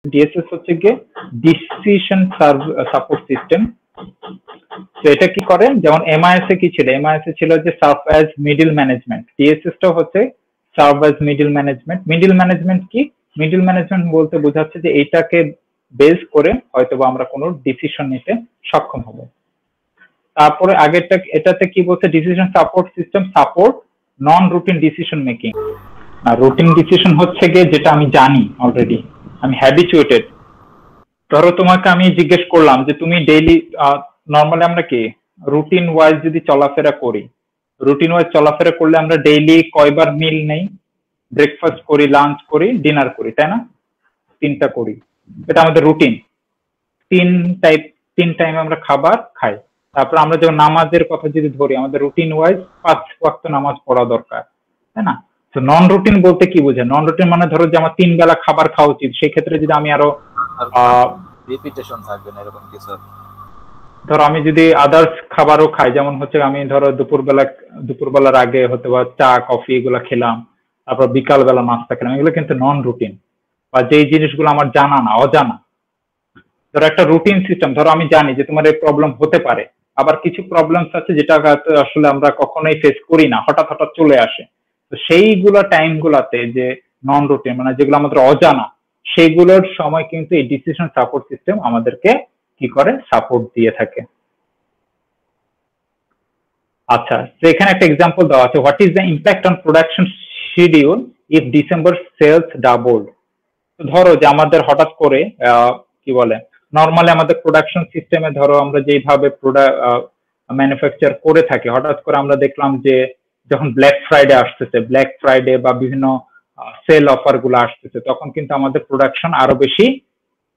DSS হচ্ছে গিয়ে decision support system. তো এটা কি করে, যেমন এমআইএস এ কি ছিল, এমআইএস এ ছিল যে serve as middle management, DSS টা হচ্ছে serve as middle management. Middle management কি, মিডল ম্যানেজমেন্ট বলতে বোঝাচ্ছে যে এটাকে বেস করে হয়তোবা আমরা কোনো ডিসিশন নিতে সক্ষম হব। তারপরে আগেরটা এটাতে কি বলছে, ডিসিশন সাপোর্ট সিস্টেম সাপোর্ট নন রুটিন ডিসিশন মেকিং। আর রুটিন ডিসিশন হচ্ছে গিয়ে যেটা আমি জানি অলরেডি, আমি হ্যাবিচুয়েটেড। ধরো তোমাকে আমি জিজ্ঞেস করলাম যে তুমি ডেইলি, নর্মালি আমরা কি রুটিন ওয়াইজ যদি চলাফেরা করি, রুটিন ওয়াইজ চলাফেরা করলে আমরা ডেইলি কয়বার মিল নেই, ব্রেকফাস্ট করি, লাঞ্চ করি, ডিনার করি, তাই না? 3টা করি, এটা আমাদের রুটিন। তিন টাইম আমরা খাবার খাই। তারপর আমরা যখন নামাজের কথা যদি ধরি, আমাদের রুটিন ওয়াইজ 5 ওয়াক্ত নামাজ পড়া দরকার, তাই না? তো নন রুটিন বলতে কি বোঝে, নন রুটিন মানে ধরো যে আমার 3 বেলা খাবার খাওয়া উচিত, সেই ক্ষেত্রে যদি আমি আরো রিপিটেশন থাকবে না এরকম কিছু, ধরো আমি যদি আদার্স খাবারও খাই, যেমন হচ্ছে আমি ধরো দুপুরবেলার আগে হয়তো বা চা কফি এগুলো খেলাম, তারপর বিকাল বেলা নাস্তা খেলাম, এগুলো কিন্তু নন রুটিন, বা যেই জিনিসগুলো আমার জানা না, অজানা। ধরো একটা রুটিন সিস্টেম, ধরো আমি জানি যে তোমার এই প্রবলেম হতে পারে, আবার কিছু প্রবলেমস আছে যেটা আসলে আমরা কখনোই ফেস করি না, হঠাৎ হঠাৎ চলে আসে। তো সেইগুলো টাইম গুলাতে যে নন রুটিন মানে যেগুলো আমাদের অজানা, সেইগুলোর সময় কিন্তু এই ডিসিশন সাপোর্ট সিস্টেম আমাদেরকে কি করে, সাপোর্ট দিয়ে থাকে। আচ্ছা, তো এখানে একটা এক্সাম্পল দেওয়া আছে, what is the impact on production schedule if December sales doubled. ধরো যে আমাদের হঠাৎ করে কি বলে, নর্মালি আমাদের প্রোডাকশন সিস্টেমে ধরো আমরা যেইভাবে ম্যানুফ্যাকচার করে থাকি, হঠাৎ করে আমরা দেখলাম যে যখন ব্ল্যাক ফ্রাইডে আসতেছে, ব্ল্যাক ফ্রাইডে বা বিভিন্ন সেল অফার গুলো আসতেছে, তখন কিন্তু আমাদের প্রোডাকশন আরো বেশি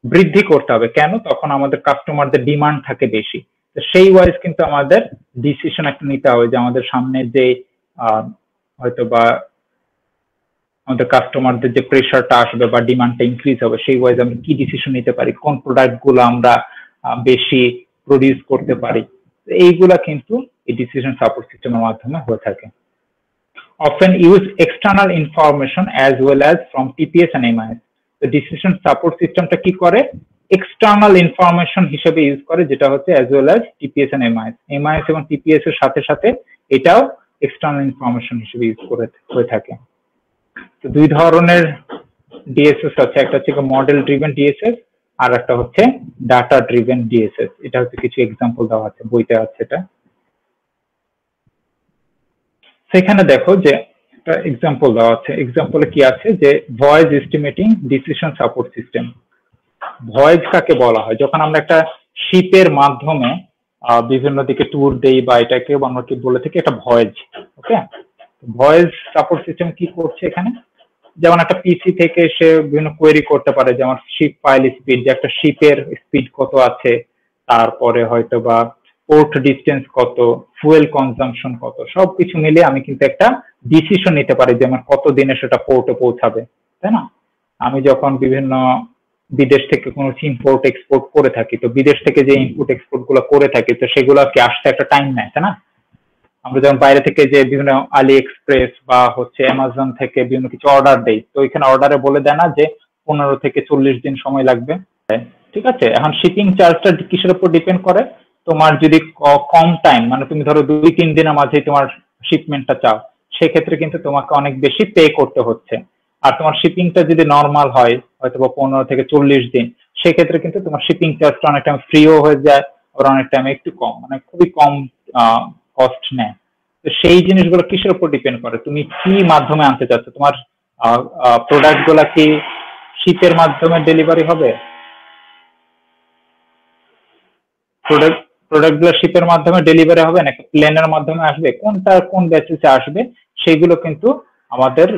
বৃদ্ধি করতে হবে। কেন? তখন আমাদের কাস্টমারদের ডিমান্ড থাকে বেশি। তো সেই ওয়াইজ কিন্তু আমাদের ডিসিশন একটা নিতে হবে যে আমাদের সামনে যে হয়তো বা আমাদের কাস্টমারদের যে প্রেশারটা আসবে বা ডিমান্ডটা ইনক্রিজ হবে, সেই ওয়াইজ আমরা কি ডিসিশন নিতে পারি, কোন প্রোডাক্ট গুলো আমরা বেশি প্রডিউস করতে পারি, এইগুলা কিন্তু এই ডিসিশন সাপোর্ট সিস্টেমের মাধ্যমে হয়ে থাকে। Often use external information as well as from TPS and MIS. তো ডিসিশন সাপোর্ট সিস্টেমটা কি করে, এক্সটার্নাল ইনফরমেশন হিসেবে ইউজ করে, যেটা হচ্ছে as well as TPS and MIS। MIS এবং TPS এর সাথে সাথে এটাও এক্সটার্নাল ইনফরমেশন হিসেবে ইউজ করে হয়ে থাকে। তো দুই ধরনের ডিএসএস আছে, একটা হচ্ছে মডেল ড্রিভেন ডিএসএস, আর একটা হচ্ছে ডাটা ড্রিভেন ডিএসএস। এটা হচ্ছে কিছু এক্সাম্পল দেওয়া আছে, বইতে আছে এটা। সেখানে দেখো যে একটা এক্সাম্পল দেওয়া আছে, এক্সাম্পলে কি আছে যে voice estimating decision support system. Voice কাকে বলা হয়, যখন আমরা একটা শিপের মাধ্যমে বিভিন্ন দিকে ট্যুর দেই বা এটাকে আমরা কি বলে থাকি, এটা ভয়েস। ওকে, ভয়েস সাপোর্ট সিস্টেম কি করছে এখানে, যেমন একটা পিসি থেকে সে বিভিন্ন কোয়েরি করতে পারে, যেমন শিপ ফাইল স্পিড, যে একটা শিপের স্পিড কত আছে, তারপরে হয়তো বা পোর্ট ডিস্টেন্স কত, ফুয়েল কনজাম্পশন কত, সবকিছু মিলে আমি কিন্তু একটা ডিসিশন নিতে পারি যে আমার কত দিনে সেটা পোর্টে পৌঁছাবে, তাই না? আমি যখন বিভিন্ন বিদেশ থেকে কোনো ইম্পোর্ট এক্সপোর্ট করে থাকি, তো বিদেশ থেকে যে ইনপুট এক্সপোর্ট গুলো করে থাকি, তো সেগুলো কি আসতে একটা টাইম নেয়, তাই না? আমরা যেমন বাইরে থেকে যে বিভিন্ন আলি এক্সপ্রেস বা হচ্ছে অ্যামাজন থেকে বিভিন্ন কিছু অর্ডার দেই, তো এখানে অর্ডারে বলে দেয় না যে 15 থেকে 40 দিন সময় লাগবে, ঠিক আছে? এখন শিপিং চার্জটা কিসের উপর ডিপেন্ড করে, তোমার যদি কম টাইম, মানে তুমি ধরো 2-3 দিনের মাঝে তোমার শিপমেন্টটা চাও, সেক্ষেত্রে কিন্তু তোমাকে অনেক বেশি পে করতে হচ্ছে। আর তোমার শিপিংটা যদি নর্মাল হয় হয়তো বা 15 থেকে 40 দিন, সেক্ষেত্রে কিন্তু তোমার শিপিং চার্জটা অনেক টাইম ফ্রিও হয়ে যায়, আর অনেক টাইম একটু কম, মানে খুবই কম কস্ট নেয়। তো সেই জিনিসগুলো কিসের উপর ডিপেন্ড করে, তুমি কি মাধ্যমে আনতে চাচ্ছ, তোমার প্রোডাক্ট গুলা কি শিপের মাধ্যমে ডেলিভারি হবে, প্রোডাক্ট গুলো শিপের মাধ্যমে ডেলিভারি হবে নাকি প্লেনের মাধ্যমে আসবে, কোনটা কোন বেসিসে আসবে, সেগুলো কিন্তু আমাদের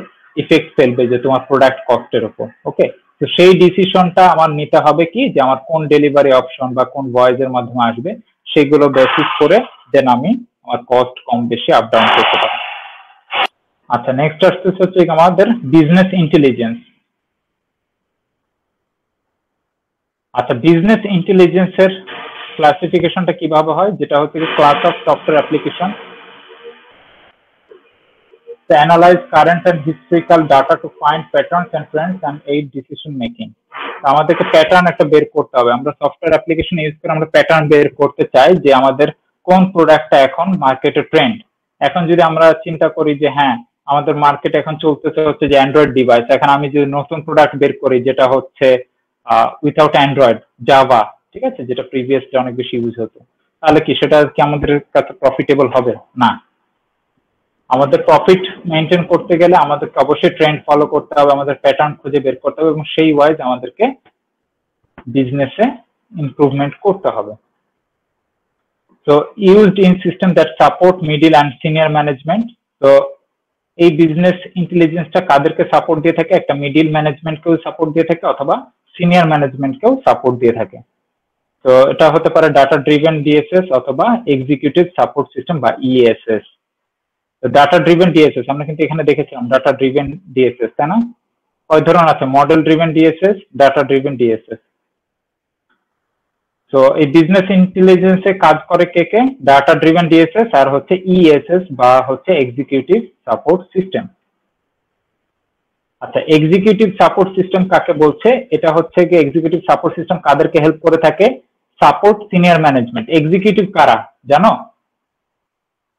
ইফেক্ট ফেলবে যে তোমার প্রোডাক্ট কস্টের উপর। ওকে, তো সেই ডিসিশনটা আমার নিতে হবে কি, যে আমার কোন ডেলিভারি অপশন বা কোন ভয়েসের মাধ্যমে আসবে, সেগুলো বেসিস করে দেন আমি আমার কস্ট কম বেশি আপ ডাউন করতে পারি। আচ্ছা, নেক্সট আসতেছে হচ্ছে আমাদের বিজনেস ইন্টেলিজেন্স। আচ্ছা, বিজনেস ইন্টেলিজেন্সের ক্লাসিফিকেশনটা কিভাবে হয়, যেটা হচ্ছে class of software application to analyze current and historical data to find patterns and trends and aid decision making. আমাদেরকে প্যাটার্ন একটা বের করতে হবে। আমরা সফটওয়্যার অ্যাপ্লিকেশন ইউজ করে আমরা প্যাটার্ন বের করতে চাই যে আমাদের কোন প্রোডাক্টটা এখন মার্কেটে ট্রেন্ড। এখন যদি আমরা চিন্তা করি যে হ্যাঁ আমাদের মার্কেটে এখন চলতেছে হচ্ছে যে অ্যান্ড্রয়েড ডিভাইস, এখন আমি যদি নতুন প্রোডাক্ট বের করি যেটা হচ্ছে উইথাউট অ্যান্ড্রয়েড, জাভা, ঠিক আছে, যেটা প্রিভিয়াসলি অনেক বেশি ইউজ হতো, তাহলে কি সেটা কি আমাদের কাছে প্রফিটেবল হবে? না। আমাদের প্রফিট মেনটেন করতে গেলে আমাদেরকে অবশ্যই ট্রেন্ড ফলো করতে হবে, আমাদের প্যাটার্ন খুঁজে বের করতে হবে এবং সেই ওয়াইজ আমাদেরকে বিজনেসে ইমপ্রুভমেন্ট করতে হবে। So used in system that support middle and senior management. So এই বিজনেস ইন্টেলিজেন্সটা কাদেরকে সাপোর্ট দিয়ে থাকে? একটা মিডল ম্যানেজমেন্টকেও সাপোর্ট দিয়ে থাকে অথবা সিনিয়র ম্যানেজমেন্টকেও সাপোর্ট দিয়ে থাকে। তো এটা হতে পারে ডাটা ড্রিভেন ডিএসএস অথবা এক্সিকিউটিভ সাপোর্ট সিস্টেম বা ইএসএস। তো ডাটা ড্রিভেন ডিএসএস আমরা কিন্তু এখানে দেখেছিলাম ডাটা ড্রিভেন ডিএসএস, তাই না? কয় ধরনের আছে? Model driven DSS, data driven DSS. তো এই বিজনেস ইন্টেলিজেন্সে কাজ করে কে কে? ডাটা ড্রিভেন ডিএসএস আর হচ্ছে ইএসএস বা হচ্ছে এক্সিকিউটিভ সাপোর্ট সিস্টেম। আচ্ছা, এক্সিকিউটিভ সাপোর্ট সিস্টেম কাকে বলছে? এটা হচ্ছে কি এক্সিকিউটিভ সাপোর্ট সিস্টেম কাদেরকে হেল্প করে থাকে? Support senior management. এক্সিকিউটিভ কারা জানো?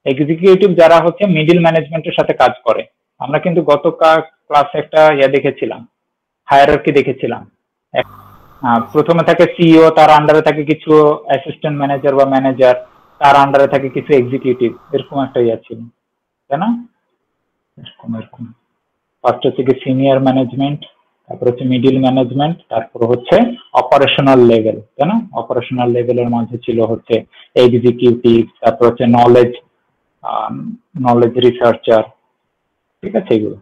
এক্সিকিউটিভ যারা হচ্ছে মিডল ম্যানেজমেন্টের সাথে কাজ করে। আমরা কিন্তু গত ক্লাসে একটা দেখেছিলাম, হায়ারার্কি দেখেছিলাম। প্রথমে থাকে সিইও, তার আন্ডারে থাকে কিছু অ্যাসিস্ট্যান্ট ম্যানেজার বা ম্যানেজার, তার আন্ডারে থাকে কিছু এক্সিকিউটিভ, এরকম একটা ছিল, তাই না? এরকম ফার্স্ট হচ্ছে কি সিনিয়র ম্যানেজমেন্ট, তারপর হচ্ছে মিডল ম্যানেজমেন্ট, তারপর হচ্ছে অপারেশনাল লেভেল, তাই না? অপারেশনাল লেভেলের মধ্যে ছিল হচ্ছে এক্সিকিউটিভ, তারপর হচ্ছে নলেজ রিসার্চার, ঠিক আছে এগুলো।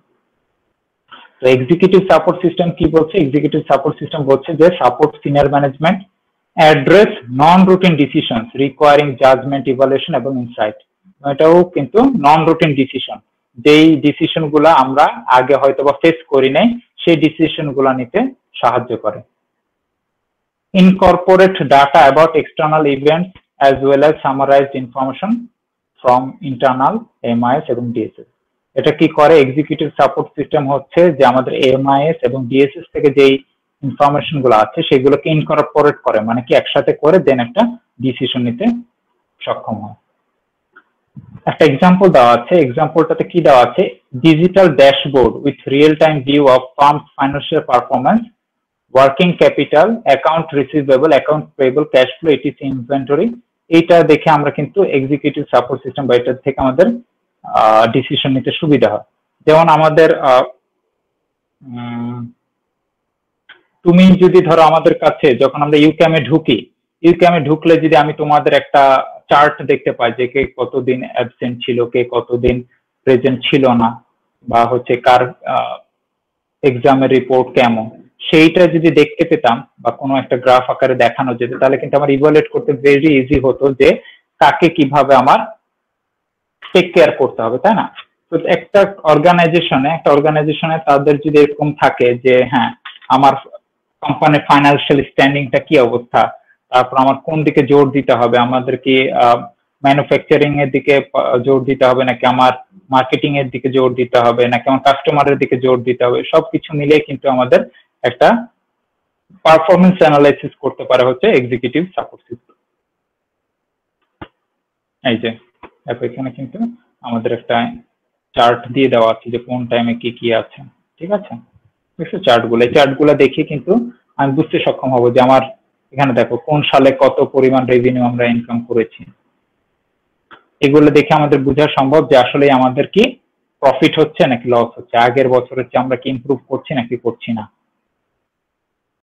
তো এক্সিকিউটিভ সাপোর্ট সিস্টেম কি বলছে? এক্সিকিউটিভ সাপোর্ট সিস্টেম বলছে যে support senior management address non routine decisions requiring judgement, evaluation এবং ইনসাইট। এটাও কিন্তু নন রুটিন ডিসিশন, যেই ডিসিশন গুলা আমরা আগে হয়তো বা ফেস করি নাই সেই ডিসিশন গুলা নিতে সাহায্য করে। Incorporate data about external events as well as summarised information from internal MIS এবং ডিএসএস। এটা কি করে? এক্সিকিউটিভ সাপোর্ট সিস্টেম হচ্ছে যে আমাদের এমআইএস এবং ডিএসএস থেকে যেই ইনফরমেশন গুলো আছে সেগুলোকে ইনকর্পোরেট করে, মানে কি একসাথে করে দেন একটা ডিসিশন নিতে সক্ষম হয়। একটা এক্সাম্পল দেওয়া আছে, এক্সাম্পলটাতে কি দেওয়া আছে? Digital dashboard with real time view of firms financial performance, working capital, account receivable, account payable, cash flow, ETC inventory. এইটা দেখে আমরা কিন্তু এক্সিকিউটিভ সাপোর্ট সিস্টেম বা এটা থেকে আমাদের ডিসিশন নিতে সুবিধা হয়। যেমন আমাদের তুমি যদি ধরো আমাদের কাছে যখন আমরা ইউক্যামে ঢুকি, ইউক্যামে ঢুকলে যদি আমি তোমাদের একটা চার্ট দেখতে পাই যে কে কতদিন অ্যাবসেন্ট ছিল, কে কতদিন প্রেজেন্ট ছিল না, বা হচ্ছে কার এক্সামের রিপোর্ট কেমন, সেইটা যদি দেখতে পেতাম বা কোনো একটা গ্রাফ আকারে দেখানো যেত, তাহলে কিন্তু আমার ইভালুয়েট করতে ভেরি ইজি হতো যে কাকে কিভাবে আমার টেক কেয়ার করতে হবে, তাই না? তো একটা অর্গানাইজেশনে তাদের যদি এরকম থাকে যে হ্যাঁ আমার কোম্পানির ফাইন্যান্সিয়াল স্ট্যান্ডিংটা কি অবস্থা, তারপর আমার কোন দিকে জোর দিতে হবে, আমাদের কি ম্যানুফ্যাকচারিং এর দিকে জোর দিতে হবে নাকি আমার মার্কেটিং এর দিকে জোর দিতে হবে নাকি আমার কাস্টমারের দিকে জোর দিতে হবে, সবকিছু মিলিয়ে কিন্তু আমাদের একটা পারফরমেন্স অ্যানালাইসিস করতে পারে হচ্ছে এক্সিকিউটিভ সাপোর্ট সিস্টেম। এই যে এখানে কিন্তু আমাদের একটা চার্ট দিয়ে দেওয়া আছে যে কোন টাইমে কি কি আছে, ঠিক আছে? চার্টগুলো, এই চার্টগুলো দেখে কিন্তু আমি বুঝতে সক্ষম হব যে আমার এখানে দেখো কোন সালে কত পরিমাণ রেভিনিউ আমরা ইনকাম করেছি। এগুলো দেখে আমাদের বোঝা সম্ভব যে আসলে আমাদের কি প্রফিট হচ্ছে নাকি লস হচ্ছে, আগের বছরের চেয়ে আমরা কি ইমপ্রুভ করছি নাকি করছি না।